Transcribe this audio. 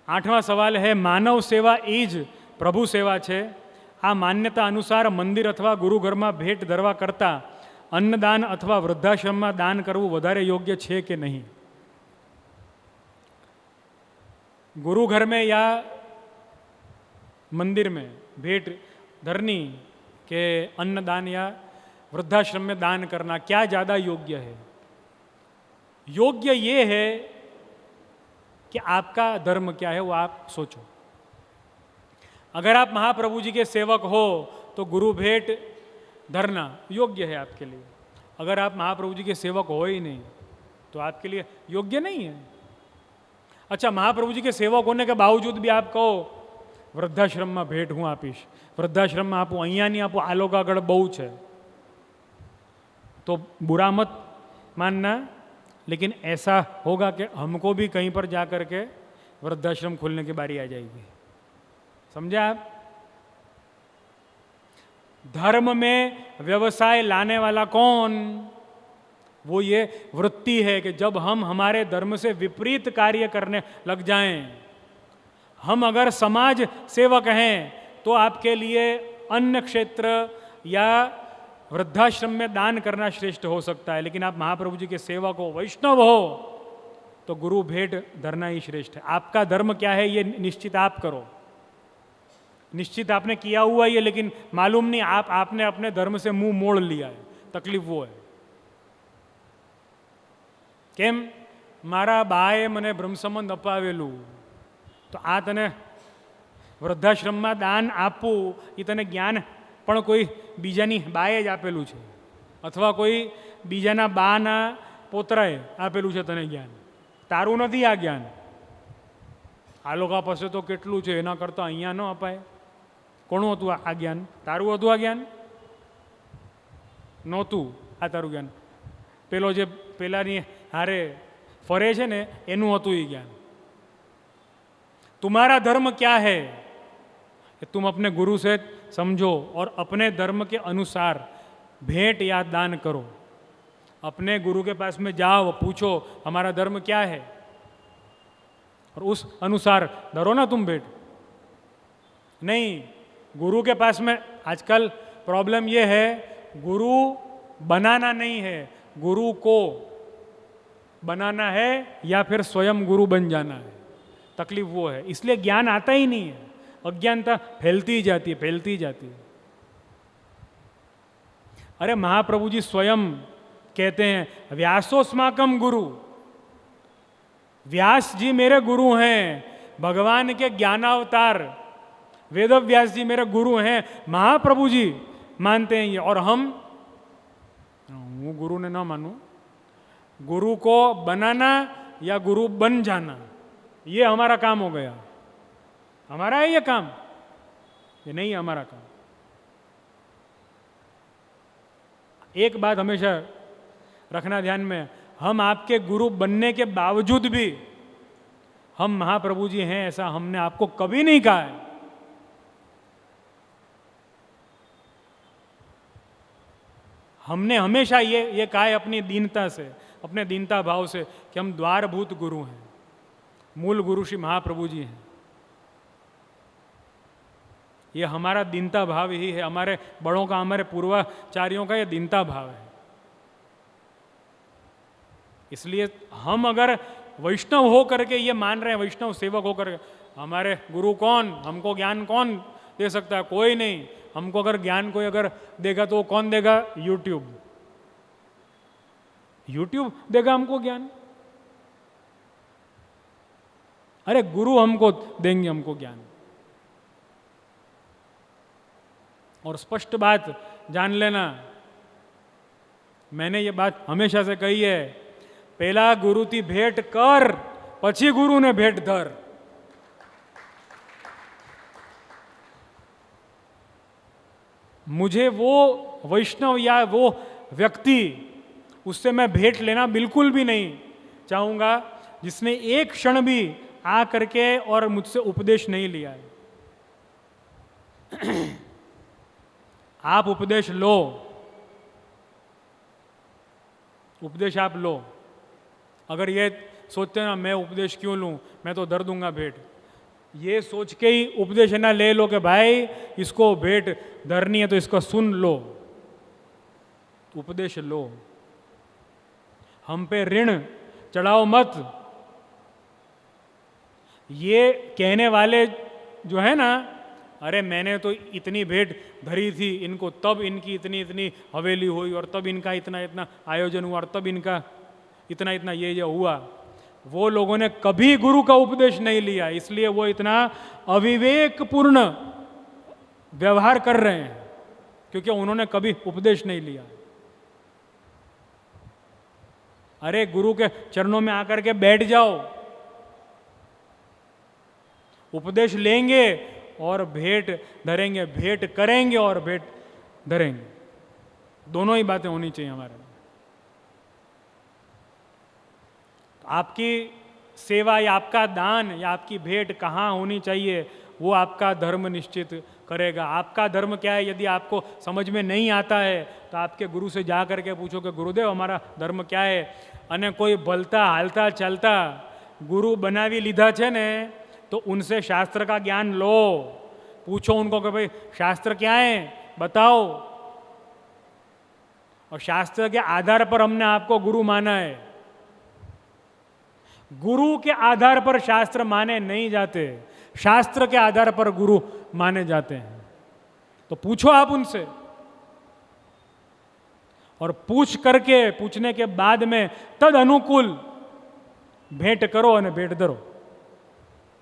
8वां सवाल है, मानव सेवा એ જ પ્રભુ સેવા છે. આ માન્યતા અનુસાર મંદિર અથવા ગુરુઘરમાં ભેટ ધરવા કરતાં અન્નદાન અથવા વૃદ્ધાશ્રમમાં દાન કરવું વધારે યોગ્ય છે કે નહીં? गुरुघर में या मंदिर में भेंट धरनी के अन्नदान या वृद्धाश्रम में दान करना क्या ज़्यादा योग्य है? योग्य ये है कि आपका धर्म क्या है वो आप सोचो. अगर आप महाप्रभु जी के सेवक हो तो गुरु भेंट धरना योग्य है आपके लिए. अगर आप महाप्रभु जी के सेवक हो ही नहीं तो आपके लिए योग्य नहीं है. अच्छा, महाप्रभु जी के सेवक होने के बावजूद भी आप कहो वृद्धाश्रम में भेंट हूँ आपीश, वृद्धाश्रम में आपू, अहियाँ नहीं आपू, आ लोग आगळ बहु है, तो बुरा मत मानना. लेकिन ऐसा होगा कि हमको भी कहीं पर जा कर के वृद्धाश्रम खोलने की बारी आ जाएगी. समझे आप? धर्म में व्यवसाय लाने वाला कौन? वो ये वृत्ति है कि जब हम हमारे धर्म से विपरीत कार्य करने लग जाएं, हम अगर समाज सेवक हैं तो आपके लिए अन्न क्षेत्र या वृद्धाश्रम में दान करना श्रेष्ठ हो सकता है. लेकिन आप महाप्रभु जी के सेवक हो, वैष्णव हो, तो गुरु भेंट धरना ही श्रेष्ठ है. आपका धर्म क्या है ये निश्चित आप करो. निश्चित आपने किया हुआ ही है, लेकिन मालूम नहीं आपने अपने धर्म से मुंह मोड़ लिया है. तकलीफ वो है. केम मारा बाए मने ब्रह्मसंबंध अपावेलू तो आ तने वृद्धाश्रम में दान आपू ये तने ज्ञान पण कोई बीजानी बाए ज आपेलू छे अथवा कोई बीजाना बाना पोतराए आपेलू छे तने ज्ञान. तारू नथी आ ज्ञान. आ लोका पासे तो केटलू छे एना करता अहींया न अपाय. कोणुं हतुं आ ज्ञान? तारू हतुं आ ज्ञान? नहोतुं आ तारू ज्ञान. पेलो जे पेलानी हारे फरे छे ने एनुं हतुं ई ज्ञान. तुम्हारा धर्म क्या है कि तुम अपने गुरु से समझो और अपने धर्म के अनुसार भेंट या दान करो. अपने गुरु के पास में जाओ, पूछो हमारा धर्म क्या है और उस अनुसार धरो ना तुम भेंट. नहीं, गुरु के पास में आजकल प्रॉब्लम ये है, गुरु बनाना नहीं है, गुरु को बनाना है या फिर स्वयं गुरु बन जाना है. तकलीफ वो है. इसलिए ज्ञान आता ही नहीं है. अज्ञानता फैलती ही जाती है, फैलती ही जाती है. अरे महाप्रभु जी स्वयं कहते हैं व्यासोस्माकम गुरु. व्यास जी मेरे गुरु हैं, भगवान के ज्ञानावतार वेद व्यास जी मेरे गुरु हैं. महाप्रभु जी मानते हैं ये, और हम हूँ गुरु ने ना मानूं. गुरु को बनाना या गुरु बन जाना ये हमारा काम हो गया. हमारा है ये काम, ये नहीं है हमारा काम. एक बात हमेशा रखना ध्यान में, हम आपके गुरु बनने के बावजूद भी हम महाप्रभु जी हैं ऐसा हमने आपको कभी नहीं कहा है. हमने हमेशा ये कहा है अपनी दीनता से, अपने दीनता भाव से कि हम द्वारभूत गुरु हैं. मूल गुरु श्री महाप्रभु जी हैं. ये हमारा दीनता भाव ही है. हमारे बड़ों का, हमारे पूर्वाचार्यों का ये दीनता भाव है. इसलिए हम अगर वैष्णव हो करके ये मान रहे हैं, वैष्णव सेवक होकर, हमारे गुरु कौन, हमको ज्ञान कौन दे सकता है? कोई नहीं. हमको अगर ज्ञान कोई अगर देगा तो वो कौन देगा? यूट्यूब. यूट्यूब देगा हमको ज्ञान. अरे गुरु हमको देंगे हमको ज्ञान. और स्पष्ट बात जान लेना, मैंने ये बात हमेशा से कही है, पहला गुरु थी भेंट कर, પછી गुरु ने भेंट धर. मुझे वो वैष्णव या वो व्यक्ति, उससे मैं भेंट लेना बिल्कुल भी नहीं चाहूँगा जिसने एक क्षण भी आ करके और मुझसे उपदेश नहीं लिया है. आप उपदेश लो, उपदेश आप लो. अगर ये सोचते हैं ना मैं उपदेश क्यों लूँ, मैं तो धर दूंगा भेंट, ये सोच के ही उपदेश ना ले लो कि भाई इसको भेंट धरनी है तो इसको सुन लो, उपदेश लो। हम पे ऋण चढ़ाओ मत। ये कहने वाले जो है ना, अरे मैंने तो इतनी भेंट धरी थी इनको, तब इनकी इतनी इतनी हवेली हुई, और तब इनका इतना इतना आयोजन हुआ, और तब इनका इतना इतना ये हुआ, वो लोगों ने कभी गुरु का उपदेश नहीं लिया, इसलिए वो इतना अविवेकपूर्ण व्यवहार कर रहे हैं, क्योंकि उन्होंने कभी उपदेश नहीं लिया। अरे गुरु के चरणों में आकर के बैठ जाओ, उपदेश लेंगे और भेंट धरेंगे, भेंट करेंगे और भेंट धरेंगे, दोनों ही बातें होनी चाहिए हमारे में। आपकी सेवा या आपका दान या आपकी भेंट कहाँ होनी चाहिए, वो आपका धर्म निश्चित करेगा। आपका धर्म क्या है, यदि आपको समझ में नहीं आता है तो आपके गुरु से जा करके पूछो कि गुरुदेव हमारा धर्म क्या है। અને કોઈ ભલતા હાલતા ચાલતા ગુરુ બનાવી લીધા છે ને, तो उनसे शास्त्र का ज्ञान लो, पूछो उनको कि भाई शास्त्र क्या है बताओ, और शास्त्र के आधार पर हमने आपको गुरु माना है। गुरु के आधार पर शास्त्र माने नहीं जाते, शास्त्र के आधार पर गुरु माने जाते हैं। तो पूछो आप उनसे, और पूछ करके, पूछने के बाद में तद अनुकूल भेंट करो और भेंट धरो।